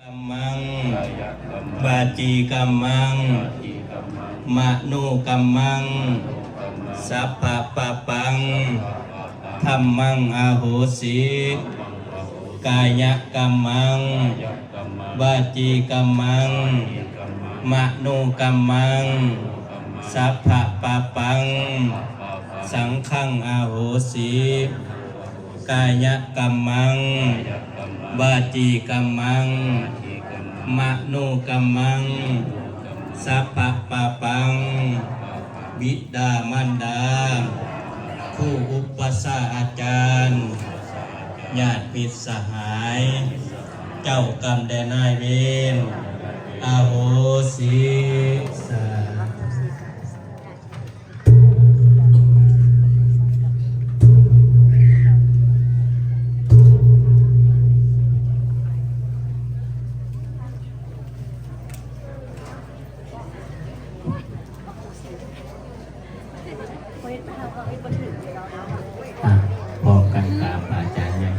กัมมังวาจีกัมมังมโนกัมมังสัพพะปะปังธัมมังอาโหสิกายกัมมังวาจีกัมมังมโนกัมมังสัพพะปะปังสังฆังอาโหสิกายกัมมังวาจีกัมมังมโนกัมมังสัพพะปะปังบิดามารดาผู้อุปสาอาจารย์ญาติมิตรสหายเจ้ากรรมแด่นายเวรอาโหสิสาพอกันกราบอาจารย์ยัง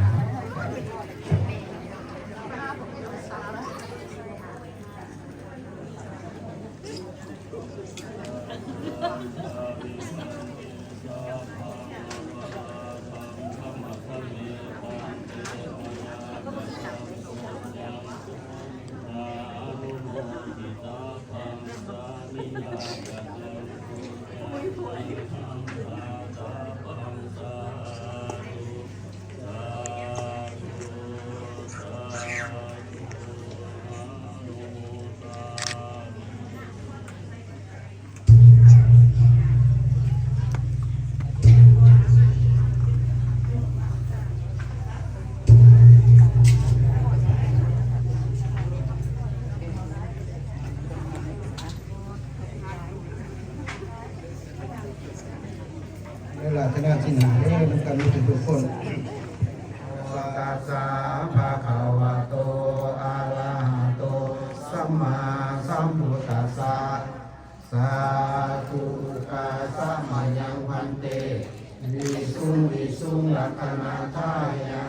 เวลาคณะที่หนาได้มันกันรู้ถึงทุกคน ตัสสะภะคะวะโตอะระหะโตสัมมาสัมพุทธัสสะสาธุกาสะมะยังพันเตวิสุงลักขณาทายะ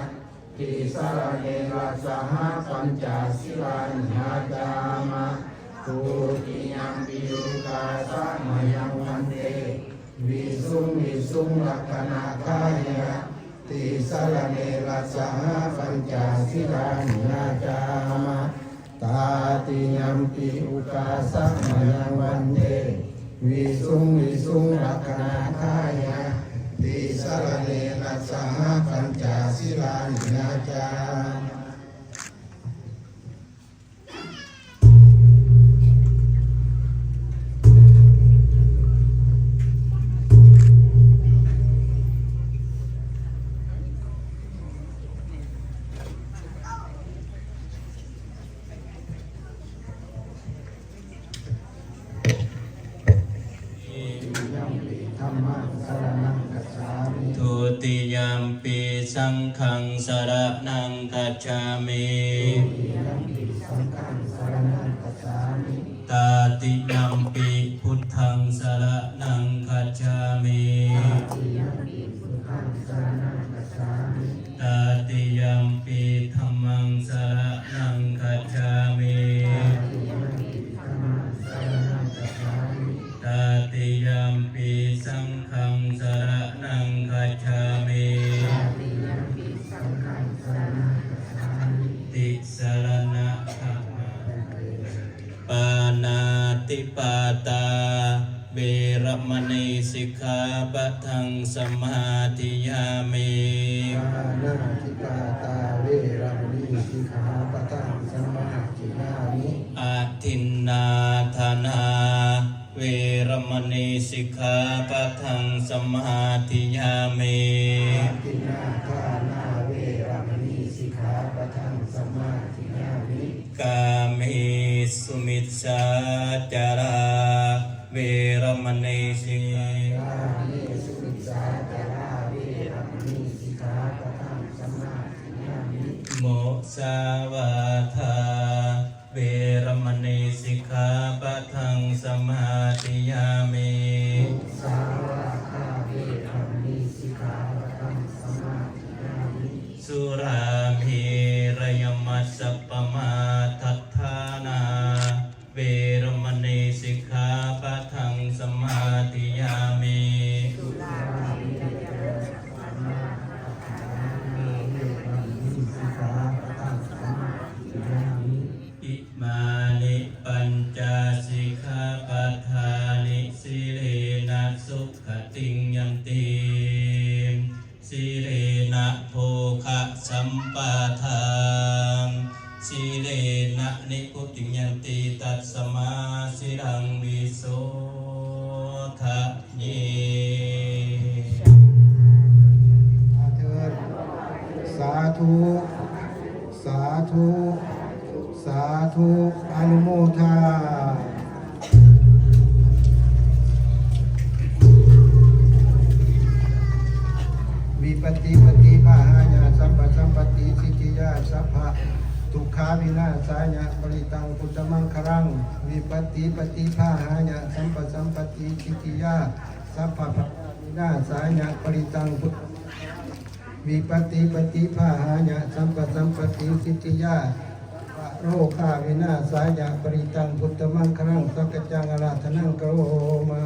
ติสรเนรัสหะปัญจศีลานิยาจามะทุติยัมปิอุกาสะมะยังพันเตวิสุงลักขณาทายะติสรเนรัสหะปัญจศีลานิยาจามะตาติยัมปิอุกาสะมะยังพันเตวิสุงลักขณาทายะติสรเนรัสหะปัญจศีลานิยาจามะธัมมังสรณังคัจฉามิ ทุติยัมปิสังฆังสรณังคัจฉามิ ทุติยัมปิสังฆังสรณังคัจฉามิ ตาติยัมปิพุทธังสรณังคัจฉามิ ตติยัมปิพุทธังสรณังคัจฉามิ ตาติยัมปิธัมมังสรณังคัจฉามิ ตติยัมปิธัมมังสรณังคัจฉามิ ตาติยัมปิสังฆังสรณังคัจฉามิ ตติยัมปิสังฆังสรณังคัจฉามิ ติสรณะธัมมังปานาติปาตาเวรมณีสิกขาปะทังสมาธิยามิ ปานาติปาตาเวรมณีสิกขาปะทังสมาธิยามิ อาทินนาธนาเวรมณีสิกขาปะทังสมาธิยามิ ตินาทานาเวรมณีสิกขาปะทังสมาธิยามิ กามิสุมิสสาจาราเวรมณีสิก กามิสุมิสาจาราเวรมณีสิกขาปะทังสมาธิยามิ โมสาวาทาเวรมณีสิกขาปะทังสมาธิยามิ สาวาทาเวรมณีสิกขาปะทังสมาธิยามิ สุราภิรยมัสสปปมาทัฏ นะโภคะสัมปะทานสีเลนะนิพุติยันติตัสมาสิรังวิโสทะเย เถิดสาธุสาธุสาธุอนุโมทาวิปติปฏิภาหายาสัมปสัมปติสิทธิยาสัพพะทุกขาวินาศายะปริตังพุทธมังครังวิปติปฏิภาหายาสัมปสัมปติสิทธิยาสัพพะวินาศายะปริตังพุทธวิปติปฏิภาหายะสัมปสัมปติสิทธิยาโรคาวินาศายะปริตังพุทธมังครังสักจังอราธนังกโรมะ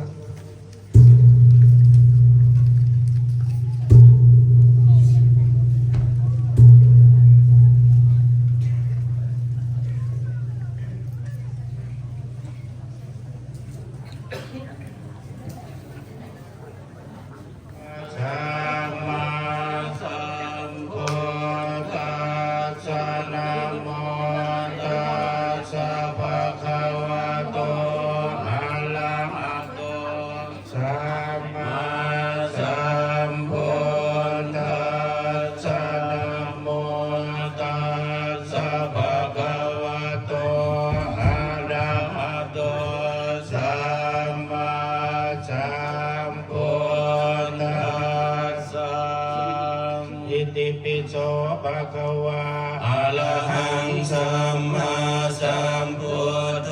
โสภะคะวะอะระหังสัมมาสัมพุทโธ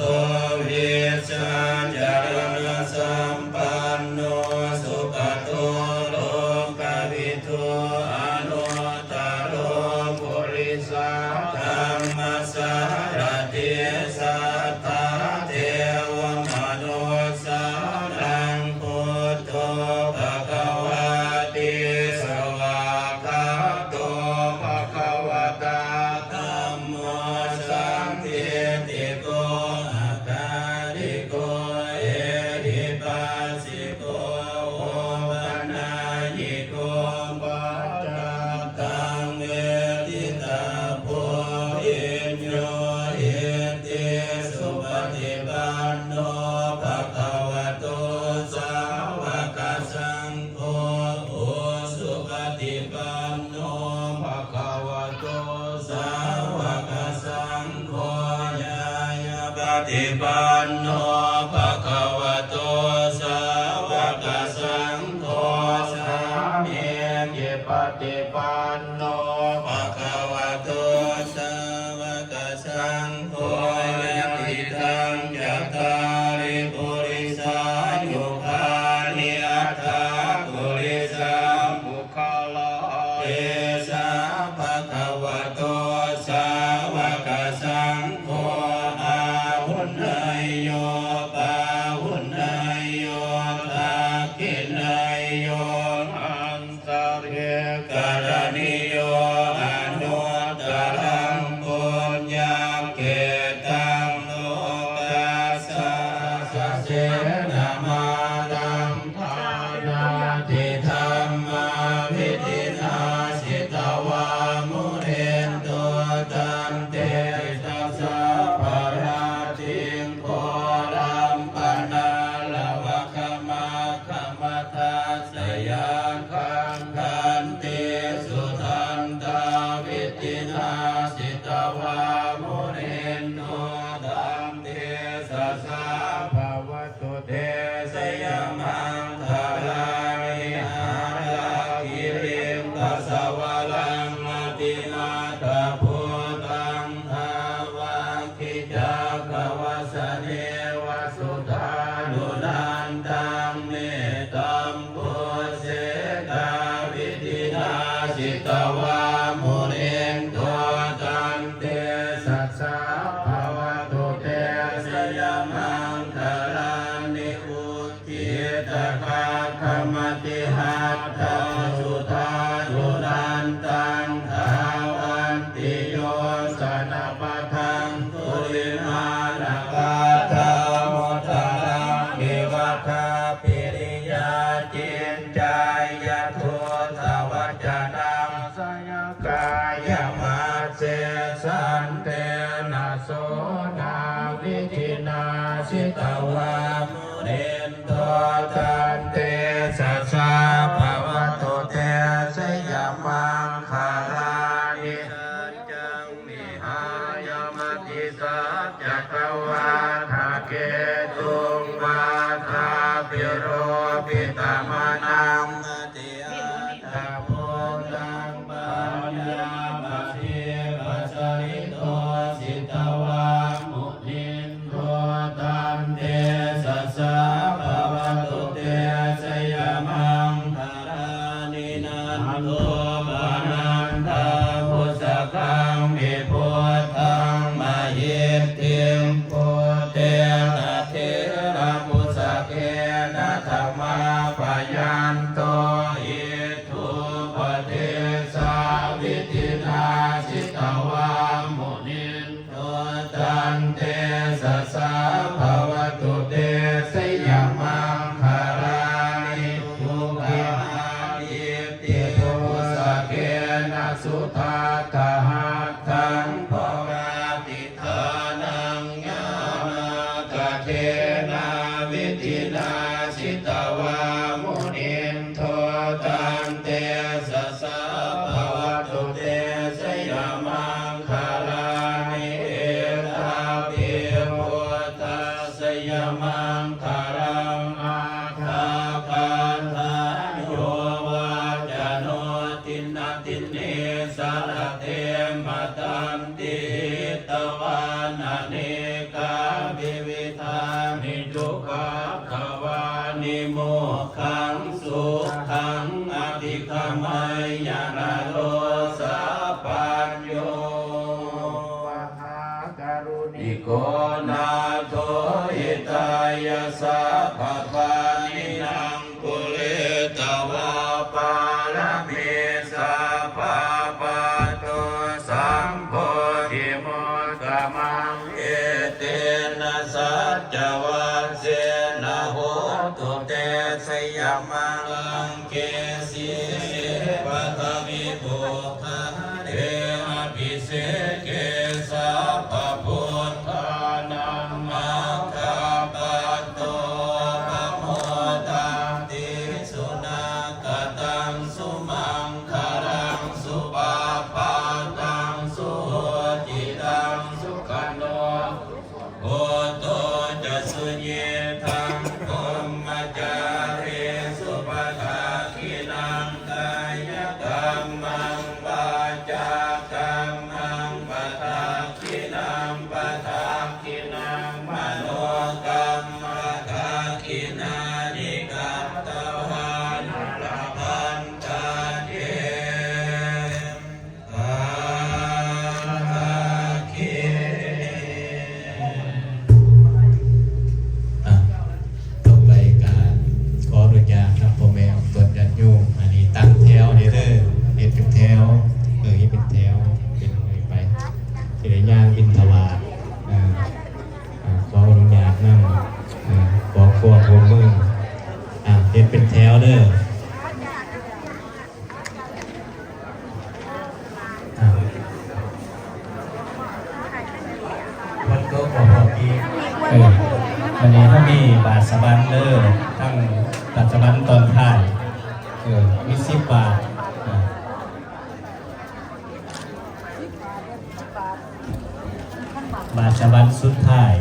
วิสัญญาณสัมปันโนสุขโตโลกวิทูอนุตตโรปุริสธัมมัสสารติสัทธาเทวมนุสสานังพุทโธภะคะวะติสวากขาโตภะคะวะตาธัมโมสันทิติโกอาการิโกเอหิปัสสิโกโอปัญญิโกปัจจตังเวทิตาโพอิญโยหิติสุปฏิปันโนภะคะวะโตสาวกสังโฆโอสุปฏิปันโนภะคะวะโตสาวกสังโฆญาญาปฏิปันโนภะคะวะโตสาวกสังโฆสามีจิปฏิปันโนภะคะวะโตสาวกสังโฆยะติตังยัตตาริปุริสายุคานิอัตถาปุริสาบุคลาเอสาภะคะวะโตสาวกสังโฆอาหุนนายโยปาหุนนายโยทักขินายโยอันตริกรณิโยอนุตตรังปุญญาเกตังโลกัสสะสะเสนามาดังทานาทิธรรมาวิธินาสิตวามุเรนโตตันเตตัสสะปะราติงโครัมปนาลวะคะมาคะมะทัสสยาคังคันติสุทันตาวิธินาสิตวามุเรนโตตันเตสัสสะภวตุเตสยมังคารามิหาราคิริงตัสสะวะลังมติมาตาพุตังทาวังคิจักวะสเนวสุธานุนันตังเมตัมปุเสกาวิธินาสิตวามุเรนโตตันเตสัสสะภวตุเตสยมังคารานิอุทิตกาคมติหัตถสุธานุนันตังทาวันติโยสนปะทังตุลิมาลกาธาโมทารังเกวะคาปิริยาจินจายะโทสวัจจนัง ยกายมาเสสันเตนะโสดาวิธินาสิตวามุเรนโตตันเตสัสสะภะวะโตเตสยามังคารานิจังมิหายมติสัจจกวาทาเกตุงวาทาปิโรปิตามนังติอัตถะโพธังปัญญาปะเทปัสสริโตสิตวามุนินโทตันเตสัสสะภะวะโตเตสยามังคารานินันโทปานันทาพุสกังมิพุทธังมาเยติมพุทเตนะเทระมุสเกนะธรรมาปยันโตอิทุปเทสาวิธินาสิตวามุนินโทตันเตสัสสะภะวะโตเตสยามังคารานิทุกขิมาอิติพุสเกนะสุทัตถะหัตถังภวติทานังญาณกเทนาวิธินาสิตวามุนินโทตันเตสัสสะภะวะโตเตสยามังคารานิเอตาภิพุทธัสสยามังคารังอาคาปัฏฐานโยวาจโนตินาติเนสารเตมตันติตวานาเนกาภิวิธานิจุกะขวานิโมขังสุขังอภิคมัยยานาโลสาปัญโยมหาการุณิโกนาโทหิตายาสัพพปานินังกุเลตวาปาลเมสัพพปะโตสัมโพธิโมตมังเอเตนะสัจจวัสเสนะโหตุเตสยามังเกสีปะทวิโภคาเทอภิเสเกสัพพพุทธานัมมังคาปัตโตปะโมตังติสุนักตังสุมังคารังสุปาปาตังสุจิตังสุขโนโอโตจะสุเยทังพมมจาเรสุปทาคินังกายกรรมังวาจากรรมังปทาคินังปทาคินังมโนกรรมทาคินานิกัตตวานุลพันธาเยอาคิ ต่อไปการขออนุญาตครับพ่อแม่ตนญาติโยมอันนี้ตั้งแถวเด้อเฮ็ดเป็นแถวให้เป็นแถวเป็นไปสิได้ย่างบิณฑบาตขออนุญาตนำขอครัวโคมมือเฮ็ดเป็นแถวเด้อวันก็ขอบอกอีกวันนี้ถ้ามีบาทสะบันเด้อทั้งบาทสะบันตอนท้ายมี10 บาทบาทสะบันสุดท้าย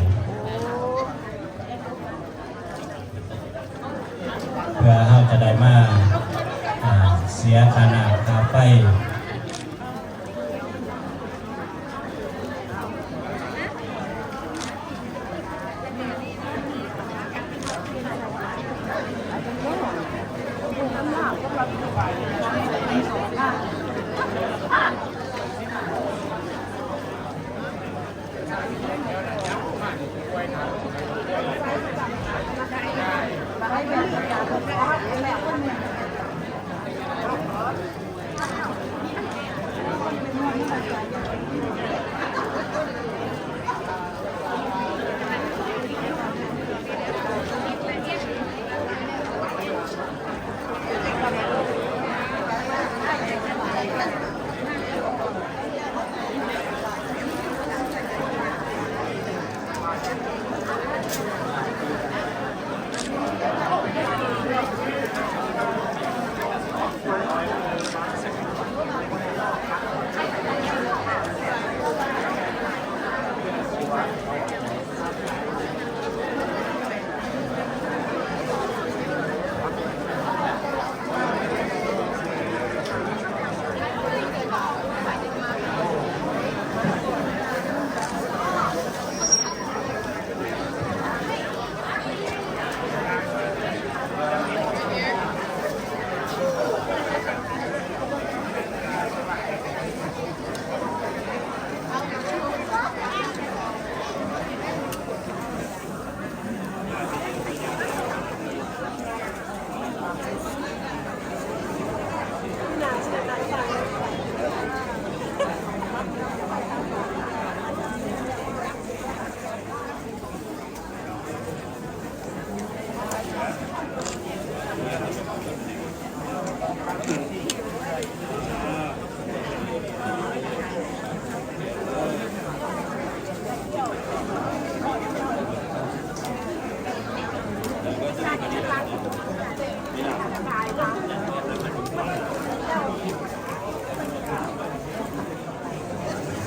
เพื่อเราจะได้มาเสียค่าน้ำค่าไฟ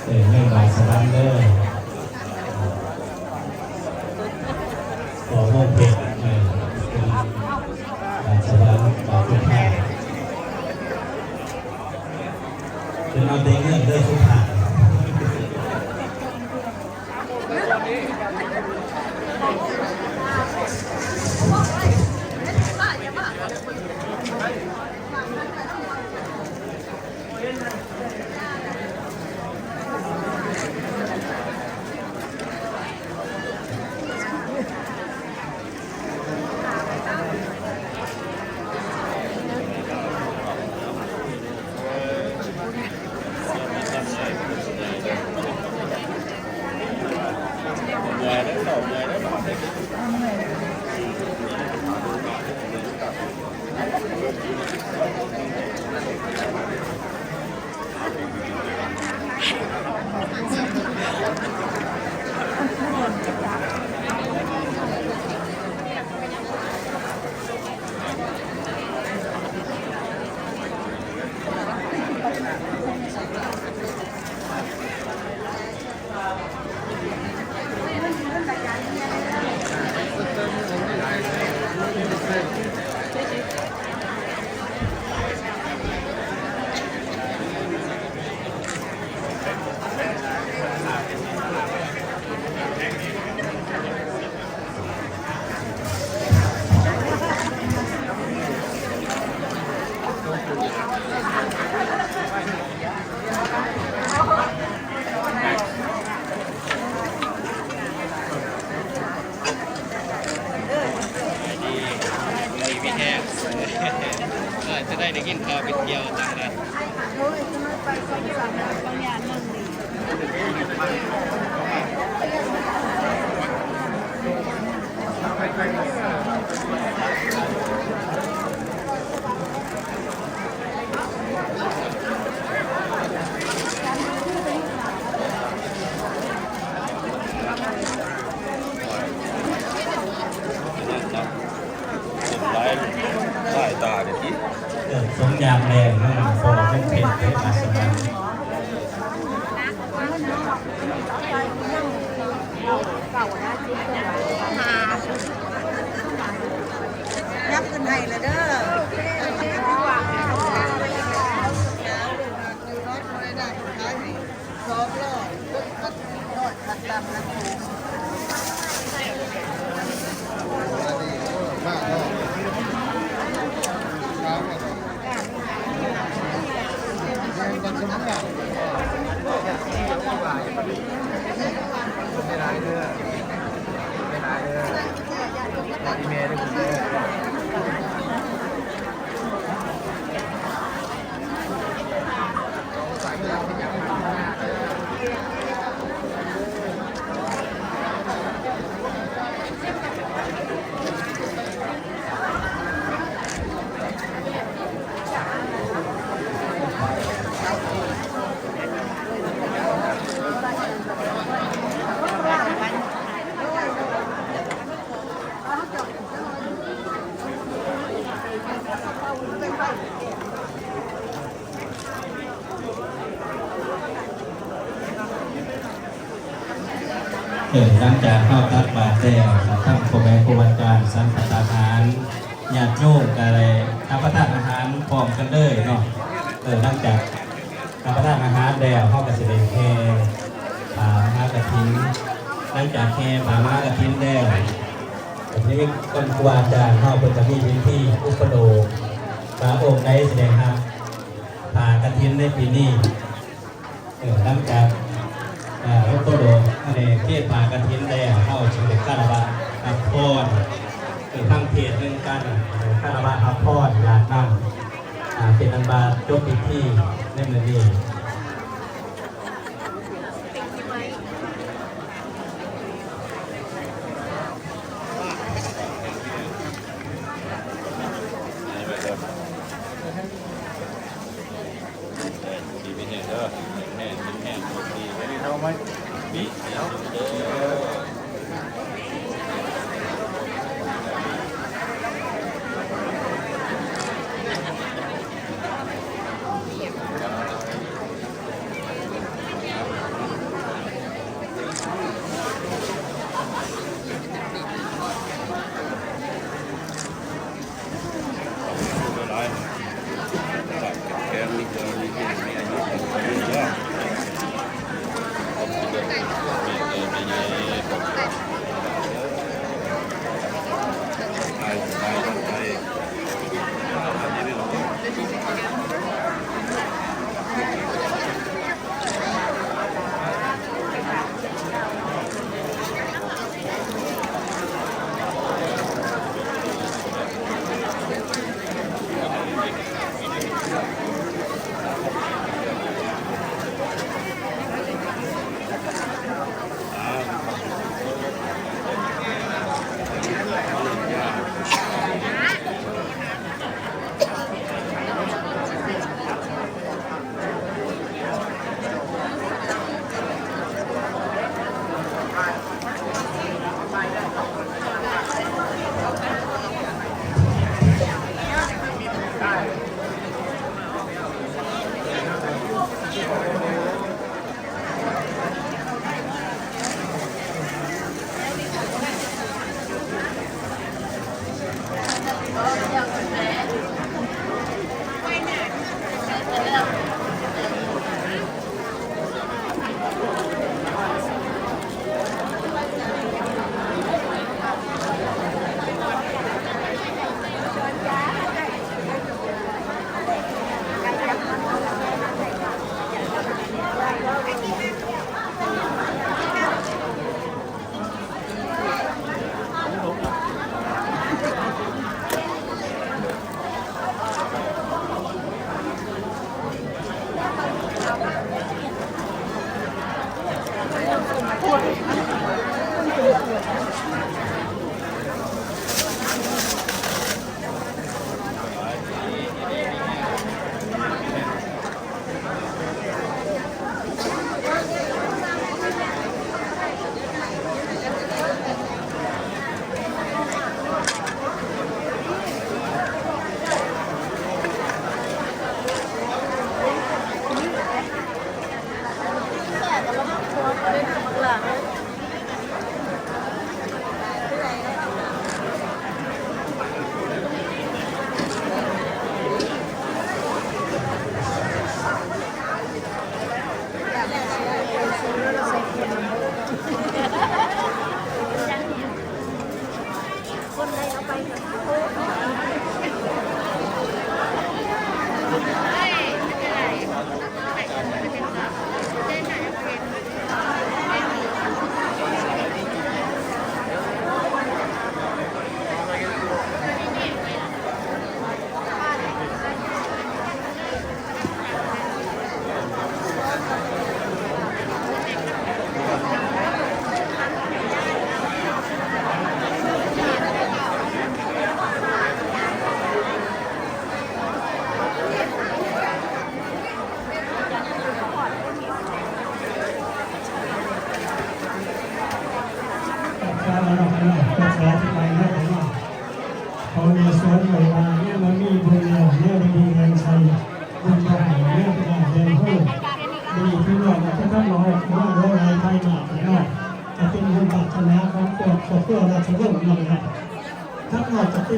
เรื่องบาทสลัมเด้อขอพวกเพชรเป็นบาทสลัมขอคุณค่าเป็นเอาเด้งเงินเด้อคุณค่าจะได้กินข้าวไปเที่ยวต่างกันโอ้ยจะมาไปสองสามบางอย่างนั่งสายตาเด็กที่ สมยามแรงนั่นฟอเป็นเพชรเป็นบาทสลัม ยับขึ้นให้เลยเด้อสองร้อยร้อยตัดดำนะหลังจากเข้าตักบาตรแล้วทั้งพ่อแม่ครูอาจารย์สันตอาหารญาติโยมอะไรรับประทานอาหารพร้อมกันเลยเนาะหลังจากรับประทานอาหารแล้วเข้ากับเสด็จแห่ผ่ามากระถิ่นหลังจากแห่ผ่ามากระถิ่นแล้วทีนี้คนครูอาจารย์เข้าเป็นจะมีพิธีอุปโลกพระองค์ได้แสดงครับผ่ากระถิ่นในปีนี้หลังจากอุปโลกอะไรเทศผ่ากระถิ่นแล้วเข้าถึงคารวะอัพพรทั้งเพจหนึ่งกันคารวะอัพพรลาดน้ำเป็นอันบาจบพิธีในมือนี้ เ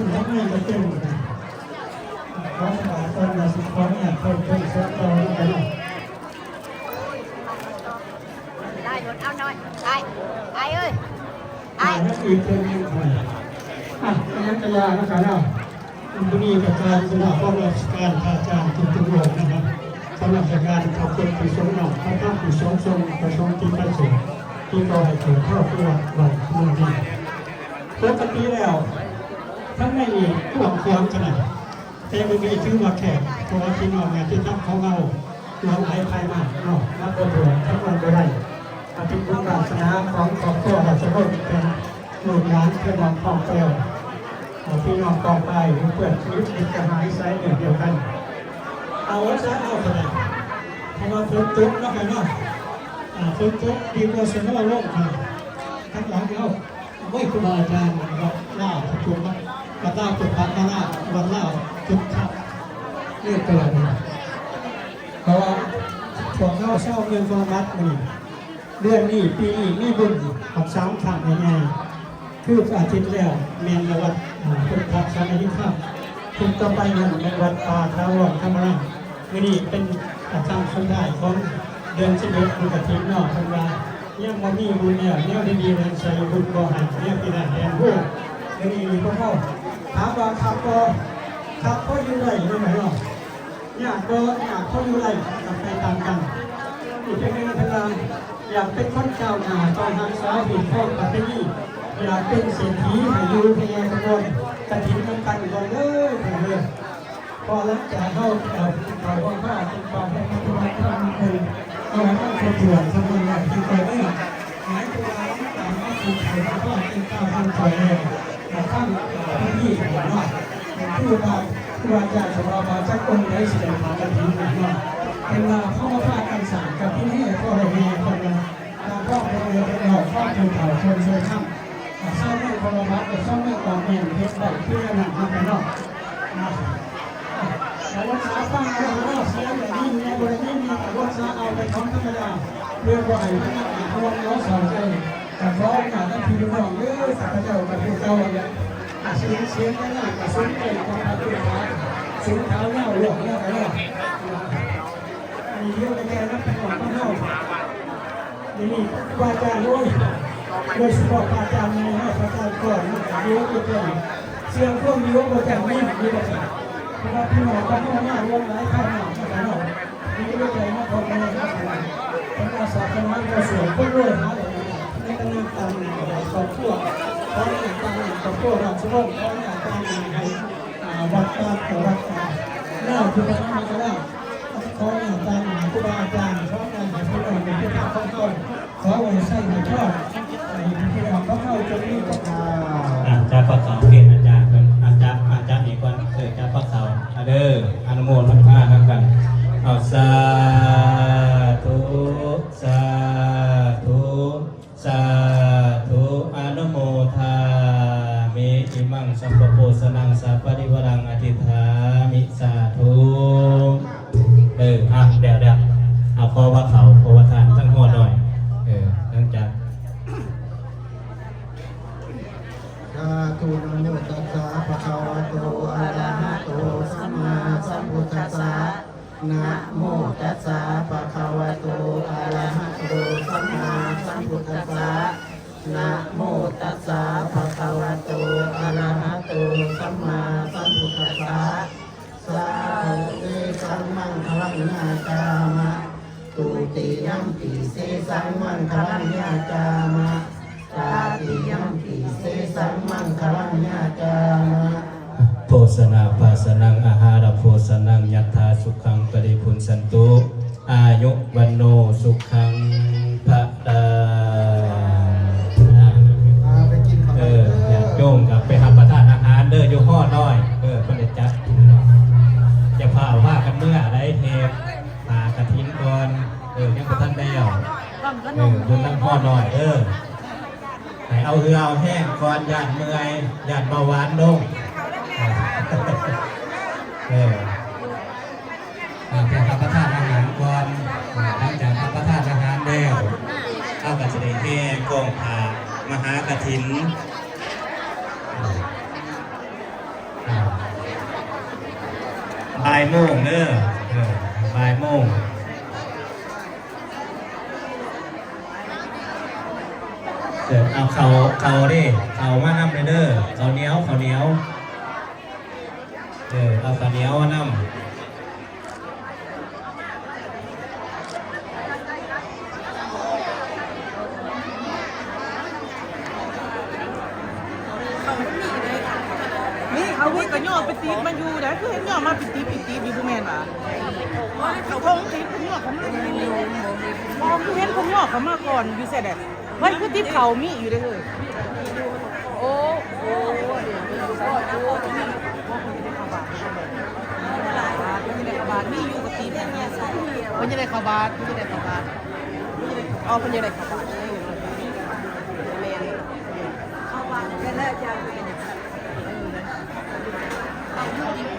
นทั้งไม่ก็เต้นนะขอสบายตอนเราสิขอเนี่ยเพิ่มสักตอนไปหน่อย ได้หมดเอาหน่อยไอ้เอ้ย นักอีกเป็นยังไงนักกีฬานะครับเนาะวันนี้กับการสนับสนุนราชการอาจารย์ทุกๆโรงนะครับสำหรับการขอบคุณผู้ชมเราพระเจ้าผู้ชมทรงประชมที่ประสงค์ที่ก่อให้เกิดครอบครัวไว้เมืองนี้ปกติแล้วทั้งไม่มีหวังความขนาดแต่ไม่มีชื่อว่าแขกเพราะว่าที่นอกงานที่ทำของเราเราไอ้ภายมาเนาะนับตัวทั้งวันก็ได้อาทิตย์บุญศาสนาของครอบครัวเราจะต้องเป็นลูกหลานเพื่อนน้องพ่อเปลวพี่น้องกองไปเพื่อนชีวิตในกระหายไซส์เดียวกันเอาไว้ซะเอาขนาดเพราะว่าฝนตกแล้วกันเนาะฝนตกดีกว่าเสนอโลกทั้งหลังเราไม่ครูบาอาจารย์เราเล่าถูกไหมมาเล่าจุดพักมาเล่าวันเล่าจุดทับเรื่องเกิดเพราะว่าพวกเราเช่าเงินโทรทัศน์นี่เรื่องนี้ปีนี้มีบุญกับสามครั้งยังไงคืออาทิตย์แล้วเมียนละวัดพุทธศาสนาที่ข้ามคุณต่อไปนั้นในวัดป่าท้าวรธรรมราชนี่เป็นอาจารย์คนได้ของเดือน11บุญกฐินนอกธรรมราชยังมามีบุญเนี่ยดีๆเลยใส่บุญบ่อหันเนี่ยปีนั้นแทนผู้นี่พวกเขาถามว่าครับก็อยู่ไรไม่ไหวหรอกอยากเขาอยู่ไรกับไปตามกันอีกเป็นเรื่องพลังอยากเป็นคนเจ้าหน้าตอนทางสาวหินพ่อปัตตานีอยากเป็นเศรษฐีให้อยู่พยากรณ์กระถิ่นกันก่อนเลยพอแล้วจะเข้าเขาว่าผ้าเป็นความเป็นธรรมะธรรมคือเอาไว้ต้องคนถ่วงสมบัติที่เคยได้หมายตัวเราตามว่าคือใครก็เป็นข้าวทำคอยเลยแต่ท่านที่หัวหน้าผู้อาจารย์ของเรามาจากองค์ได้แสดงความกระถิ่นหน่อยเป็นเราเข้ามาพากันสารกับที่นี่ก็เลยมีคนมาพ่อเป็นเราพ่อเป็นเขาคนเชิญข้ามเศร้าไม่พอรับแต่เศร้าไม่ก่อนเองเพชรได้เพื่อหนักมาไปนอกแต่ว่าช้าฟังเราเสียอย่างนี้ในบริเวณนี้แต่ว่าช้าเอาไปท้องธรรมดาเพื่อว่าให้พนักงานควรน้อสอนใจแต่ร้องการนั้นพี่น้องเยอะสักเจ้ากับผู้เจ้าเนี่ยเสียงไม่ได้กับซุ้มเก่งของพระพุทธเจ้าซุ้มเท้าเล่าหลอกเล่าอะไรมีเยอะในแก่นักเป็นหวังเล่านี่ว่าจารย์ด้วยโดยเฉพาะอาจารย์ในอาจารย์ก่อนเยอะเกินเสียงพวกนี้ว่าอาจารย์นี่มีแต่เพราะว่าพี่น้องก็ไม่น่ารวมหลายข้าวหนอกแต่หนอกนี่ก็ใจมากพอเลยครับเป็นอาสาสมัครกระทรวงก็ด้วยนะในการนำตามสอบทั่วเพราะในการสอบทั่วราชวงศ์เพราะในการในวัดการแต่วัดเล่าคือพระธรรมก็ได้ขออย่างการครูบาอาจารย์ขอการให้ผู้อ่านเป็นผู้ทำข้อเข้าขอวันใส่ในทอดใส่ผู้ทำข้อเข้าจนนี้ก็จะประกอบเกณฑ์อาจารย์อาจารย์อีกคนจะประกอบเด้ออนุโมทนาทั้งกันเอาสาธุสาธุสาธุอนุโมทามิอิมังสัพพโพสนังสัพพะริวรังอธิธามิสาธุเดี๋ยวเอาคอว่าเขาโพวทานตั้งหัวหน่อยตั้งจัดสาธุนะโมตัสสะภะคะวะโตอะระหะโตสัมมาสัมพุทธัสสะนะโมตัสสะภะคะวะโตอะระหะโตสัมมาสัมพุทธัสสะนะโมตัสสะภะคะวะโตอะระหะโตสัมมาสัมพุทธัสสะสาธุเตสัมมังคลังญาจามะตุติยัมปิเสสังมังคลังญาจามะตาติยัมปิเสสังมังคลังญาจามะโภชนาภาสนังอาหารโภชนังยัตถาสุขังปริพุนสันตุอายุวันโนสุขังภะดาอยากโยมกับไปทำประทานอาหารเด้ออยู่ห่อน้อยก็เลยจัดจะพาว่ากันเมื่อไรเทปหากระทิ้งก่อนยังประทันได้เอาดูนั่งห่อน้อยให้เอาเอาแห้งก่อนย่านเมื่อยย่านเบาหวานลงรับประทานอาหารก่อนหลังจากรับประทานอาหารแล้วเอากระจะได้แห้งกองผ่ามหากฐิน ายโมงเด้อบ่ายโมงเอาเขาดิเขามานำเลยเด้อเขาเหนียวเอาข้าวเหนียวมานำนี่เอาวิ่งก็ย่อไปตีมันอยู่ได้คือเห็นย่อมาปิดตีอยู่บุแมนว่ะเขาคงตีผมย่อเขามาพอคือเห็นผมย่อเขามาก่อนอยู่เสร็จแล้วเฮ้ยคือตีเขามีอยู่ได้เลยโอ้บาทนี่อยู่กับตีเนี่ยเพิ่นจะได้ข่าวบาทเอาเพิ่นจะได้ข่าวบาทจะได้เอาอีก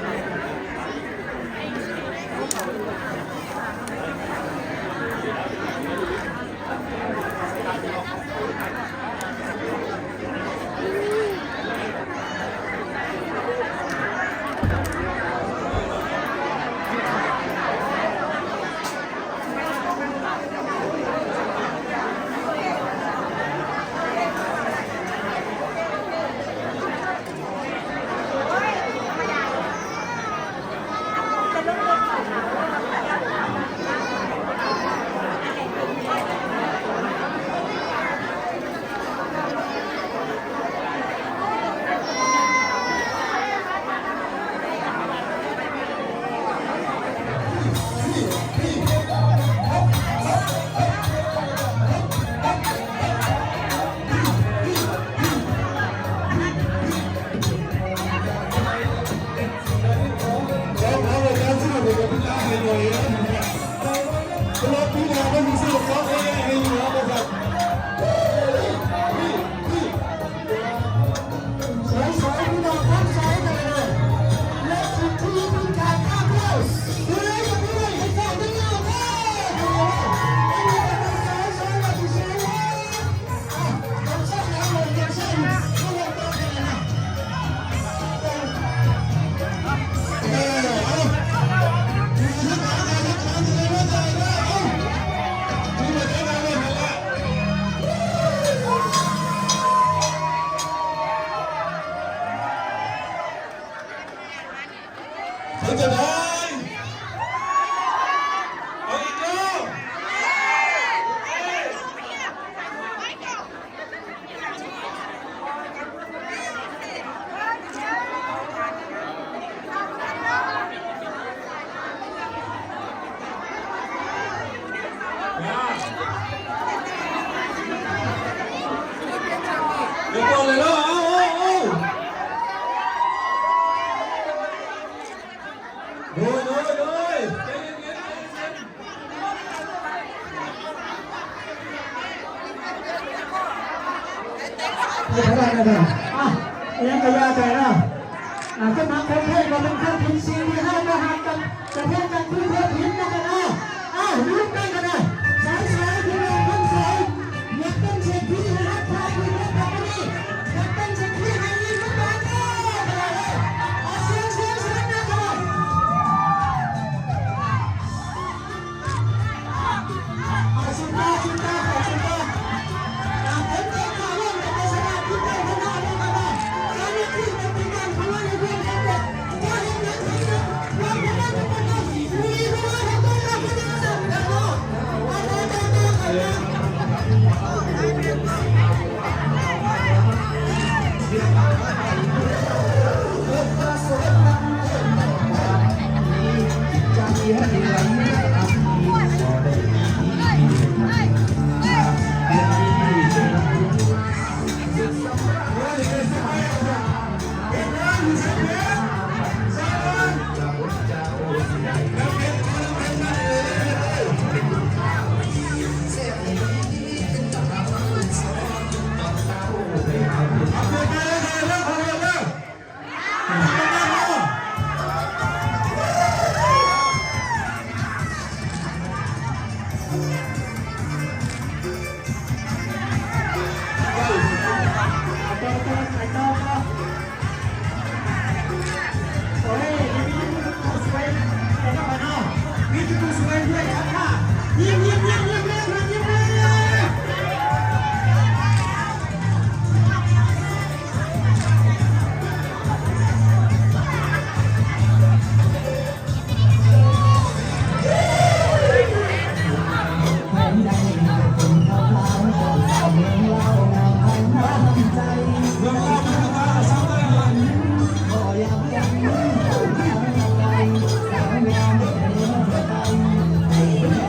แล้ว เดี๋ยวก่อนเลยเนาะโดยใจเย็นไม่ใช่อะไรกันอ่ะยังกระยาใจนะขึ้นมาคนเทศมาเป็นข้าพินซีที่ห้ามาหักกันจะเทศกันพื้นเทศพินกันนะลุกกันนะสายที่เราทั้งสายอยากเป็นเศรษฐีรักพาคุณรักพาคุณนี่อยากเป็นเศรษฐีให้ยิ่งมากๆเลยเสียงนะครับสุดาผมจะขอเล่นกับภาษาที่เป็นขนาดนี้ครับการที่เป็นการทำให้เพื่อนเด็กการเรียนรู้ความรู้ความรู้มีรู้ให้ตัวเราเป็นสิ่งสำคัญ Hãy subscribe cho kênh Ghiền Mì Gõ để không bỏ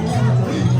lỡ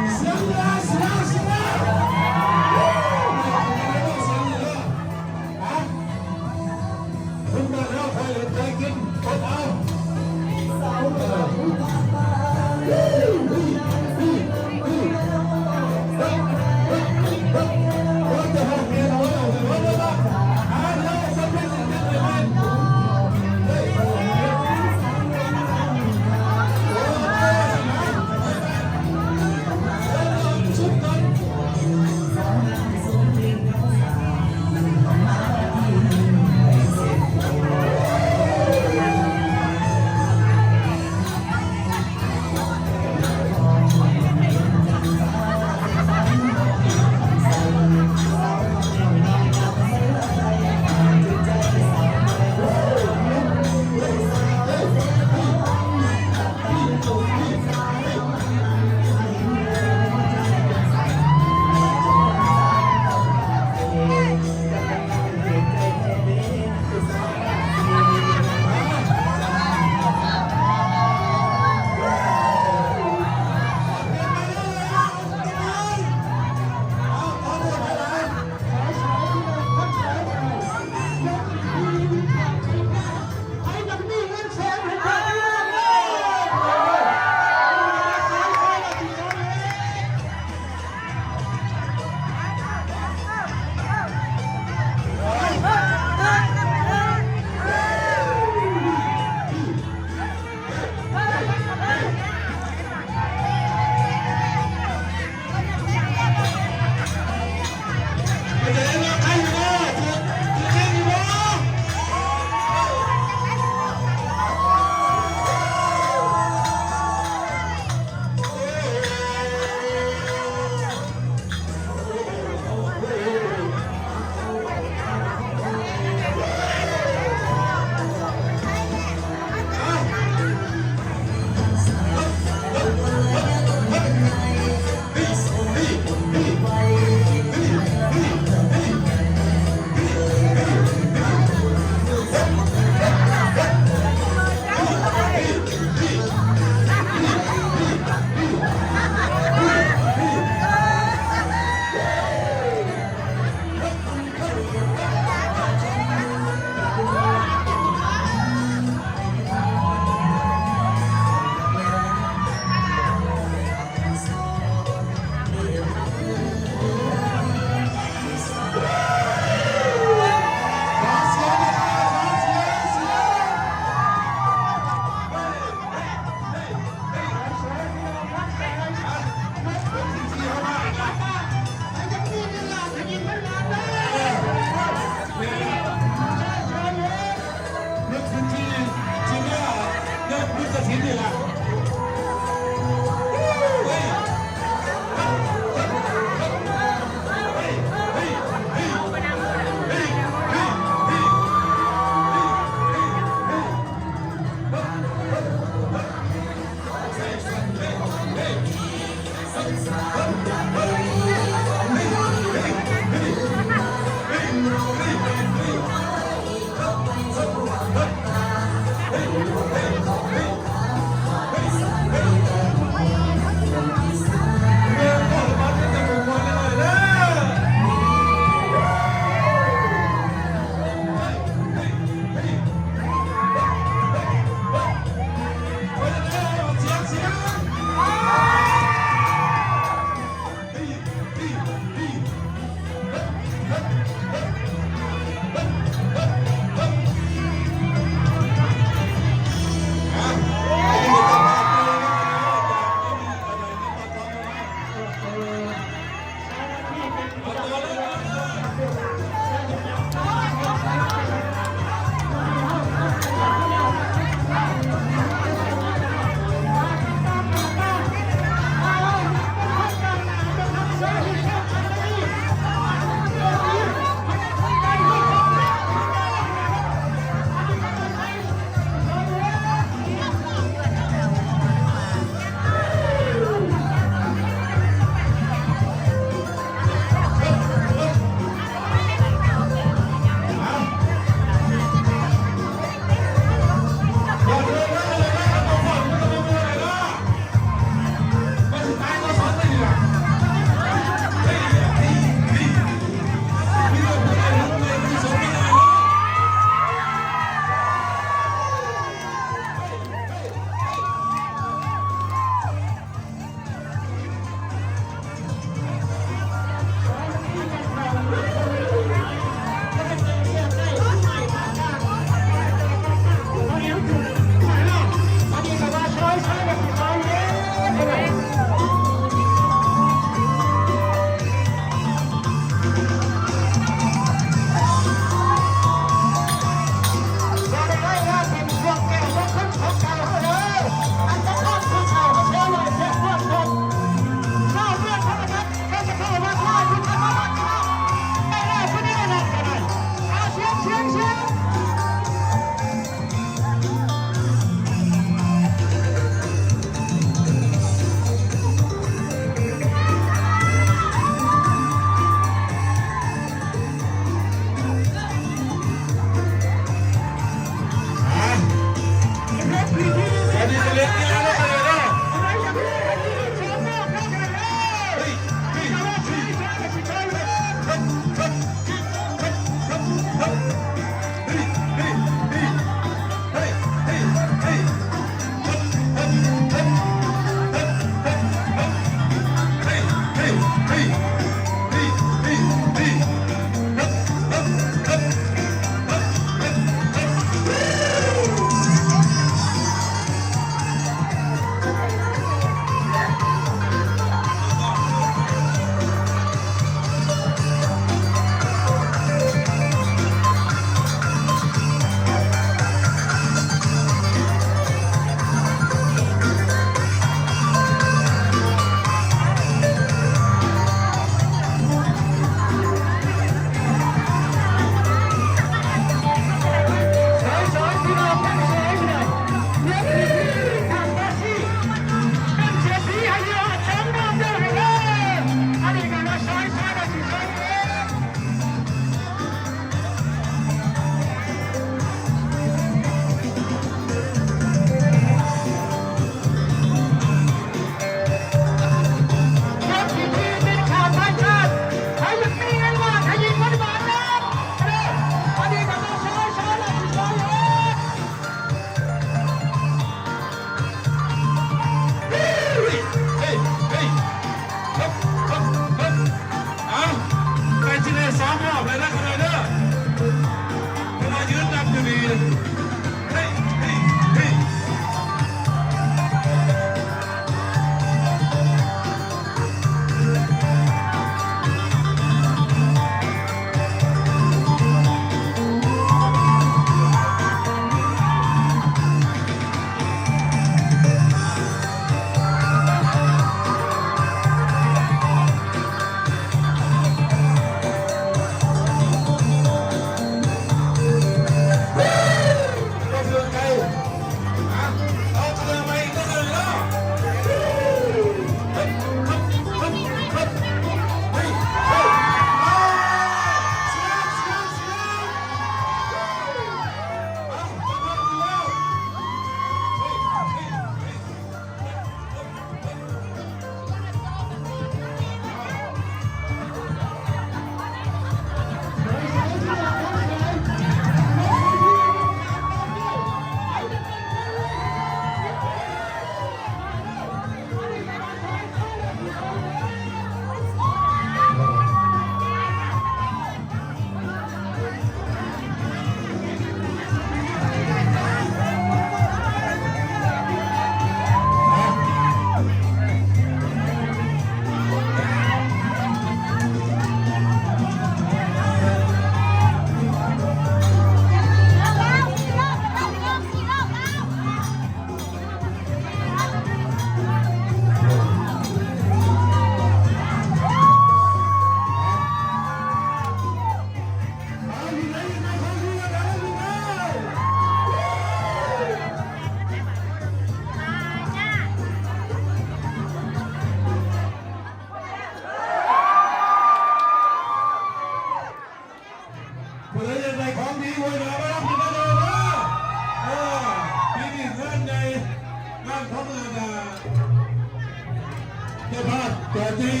ตัวที่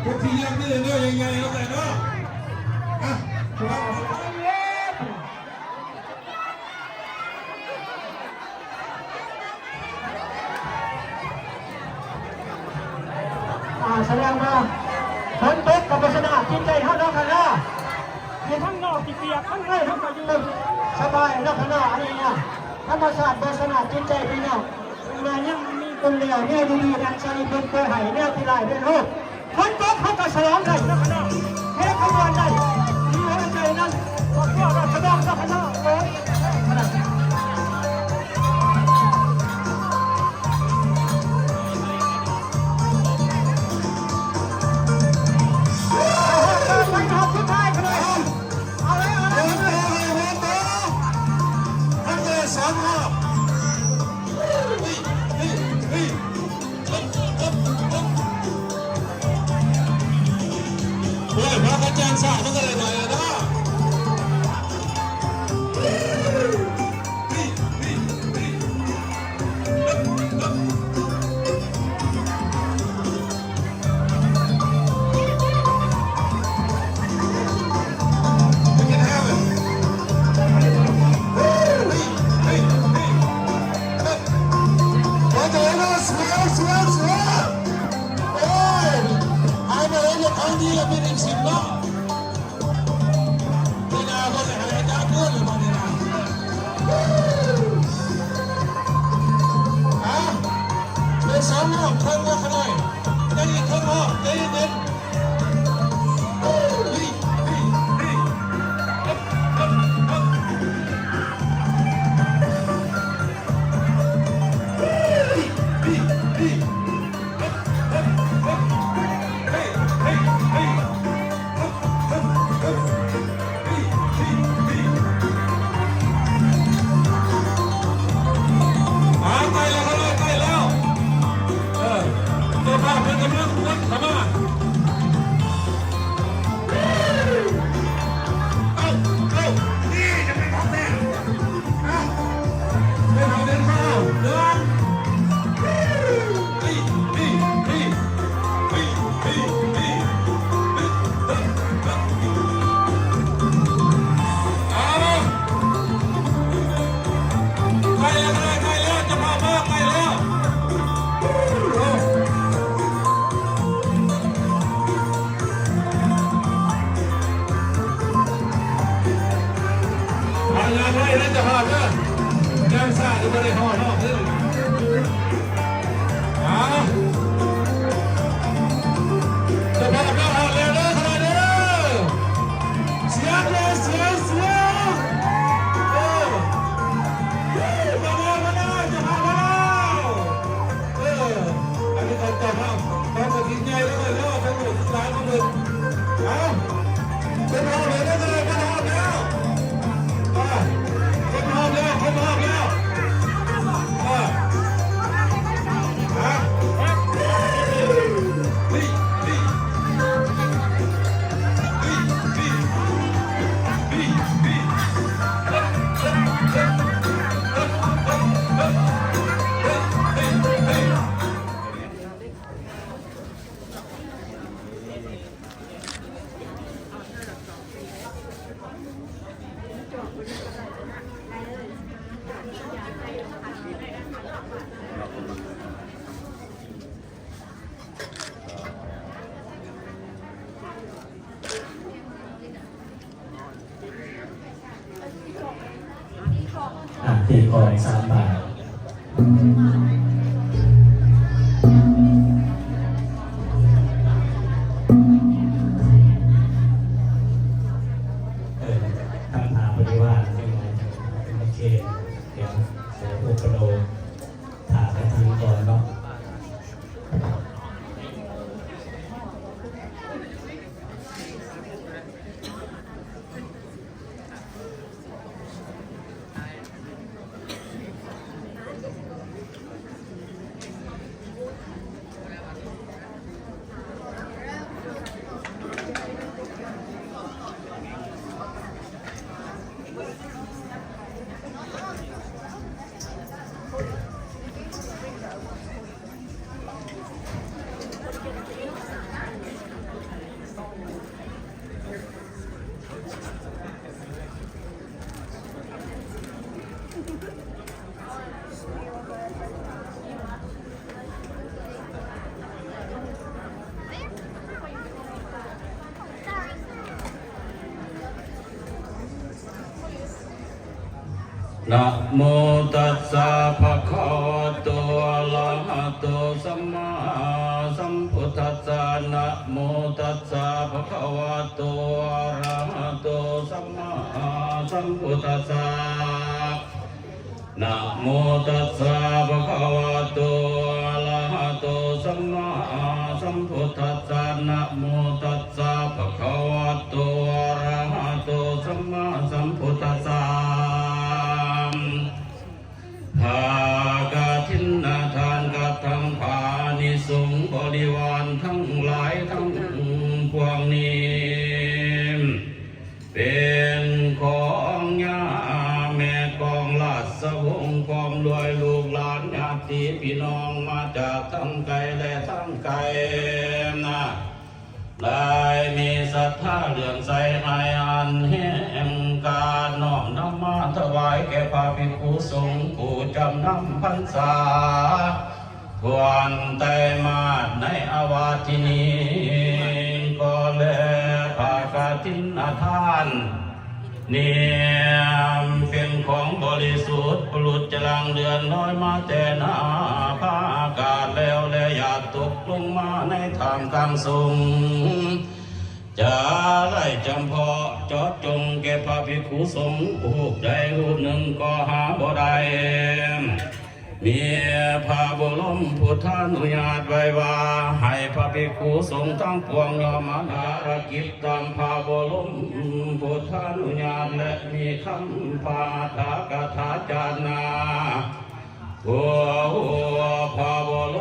ทุกที่ยังนี่เนาะยังไงแล้วแต่เนาะอ่ะแสดงว่าฝนตกกับลักษณะจิตใจเขาเนาะค่ะเนาะอยู่ทั้งนอกที่เปียกทั้งในทั้งกระยุงสบายเนาะค่ะเนาะอันนี้เนี่ยธรรมชาติลักษณะจิตใจพี่น้องมายังมีคนเหล่าเนี่ยดีๆดังใจเพิ่นเคยให้เนี่ยที่ไรเป็นรูปฝนตกเขาก็ฉลองได้เนาะค่ะเนาะเฮ็ดขบวนได้มีหัวใจนั้นก็เพื่อราชดำเนาะค่ะเนาะโอ้ยไปทำสุดท้ายกันเลยเอาเลย แล้วจะหอดเด้อยังซ่าจะไม่ได้หอดหรอกเด้อจะพาเราหอดเร็วเด้อขนาดนี้เด้อเสียงเลยเสียงมาแล้วจะหอดแล้วอันนี้เขาจับเอาเขาจะกินใหญ่เลยแล้วเขาหมดร้านเขาหมดเป็นหอดเลยนะเลยเป็นหอดแล้วเป็นหอดแล้วเป็นหอดแล้วตีกอง3 บาททำหาบริวารเป็นไงโอเคเดี๋ยวเสียอุปโลถากระทิ้งก่อนเนาะนะโมตัสสะภะคะวะโตอะระหะโตสัมมาสัมพุทธัสสะนะโมตัสสะภะคะวะโตอะระหะโตสัมมาสัมพุทธัสสะนะโมตัสสะภะคะวะโตอะระหะโตสัมมาสัมพุทธัสสะนะโมตัสสะภะคะวะโตอะระหะโตสัมมาสัมพุทธัสสะภากฐินนาทานกัตถังภานิสงส์บริวารทั้งหลายทั้งปวงนี้เป็นของญาแม่กองราชวงศ์ความรวยลูกหลานญาติพี่น้องมาจากทั้งไกลและทั้งไกลนะได้มีศรัทธาเลื่อมใสในอันแห่งการน้อมนำมาถวายแก่พระภิกษุสงฆ์ผู้จำนำพรรษาทวนไตรมาสในอาวาสที่นี้ก็แลภากฐินทานเนี่ยเป็นของบริสุทธิ์ปลุดจรังเดือนน้อยมาแต่หน้าภาอากาศแล้วและอย่าตกลงมาในทางกลางสูงจะไล่จำเพาะจอดจงแก่พระภิกษุสงฆ์รูปใดรูปหนึ่งก็หาบ่ได้มีพระบรมพุทธานุญาตไว้ว่าให้พระภิกษุสงฆ์ทั้งปวงยอมภารกิจตามพระบรมพุทธานุญาตและมีคำปาฐกถาจารณาหัวพระบร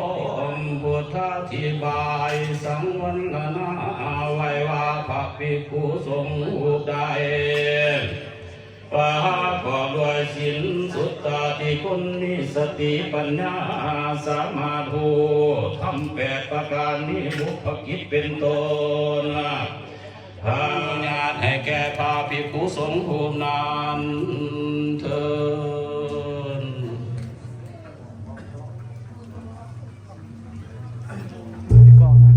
มพุทธาธิบายสังวรณาไว้ว่าพระภิกษุสงฆ์รูปใดประกอบด้วยศีลสุตตะที่คุณมีสติปัญญาสามารถรู้ทำ8 ประการนี้บุพกิจเป็นต้นอนุญาตให้แก่พระภิกษุสงฆ์ผู้นั้นเถิดก่อนนะ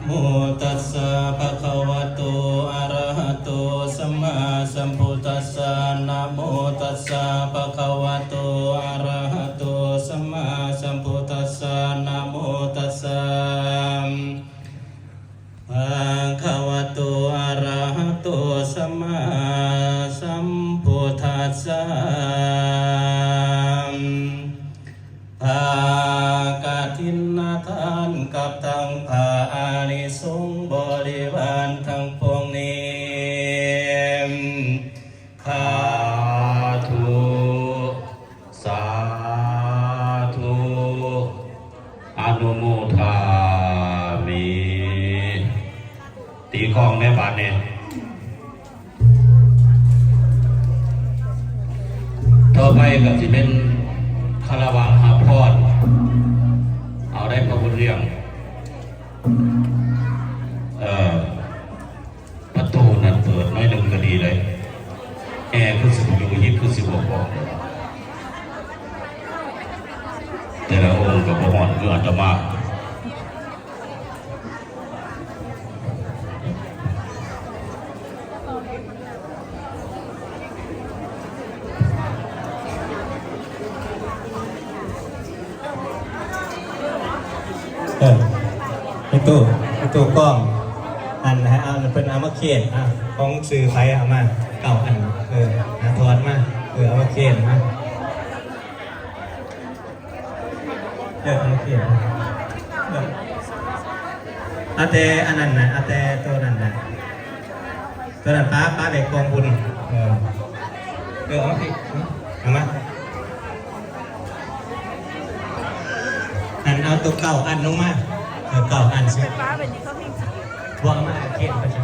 โมตัสสะภะคะวะโตอะระหะโตสัมมาสัมพุทธัสสะนะโมตัสสะภะคะวะโตอะระหะโตสัมมาสัมพุทธัสสะนะโมตัสสะภะคะวะโตอะระหะโตสัมมาสัมพุทธัสสะภากฐินนาทานกับทั้งภาอานิสงส์บริวารทั้งปวงนี้ข้า สาธุอนุโมทามิตีกลองแม่บาทเนี่ยต่อไปกับที่เป็นคารวะหาพอดเอาได้พระบุญเรียงประตูนั้นเปิดน้อยหนึ่งก็ดีเลยแอร์คือสิบอยู่ยิบคือสิบบอกแต่ละองค์กับพระหอนคืออาตมาไปตู้กล้องอันนะฮะเอาเป็นเอามาเขียนของสื่อไฟเอามาเก่าอันทอดมาเอามาเขียนมาเอามาเขียนอาเตอันนั้นนะอาเตตัวนั้นนะตัวนั้นป้าเด็กกองบุญเอามาเอามาอันเอาตัวเก่าอันลงมาเก่าอันสิว่ามาเขียนไปใช่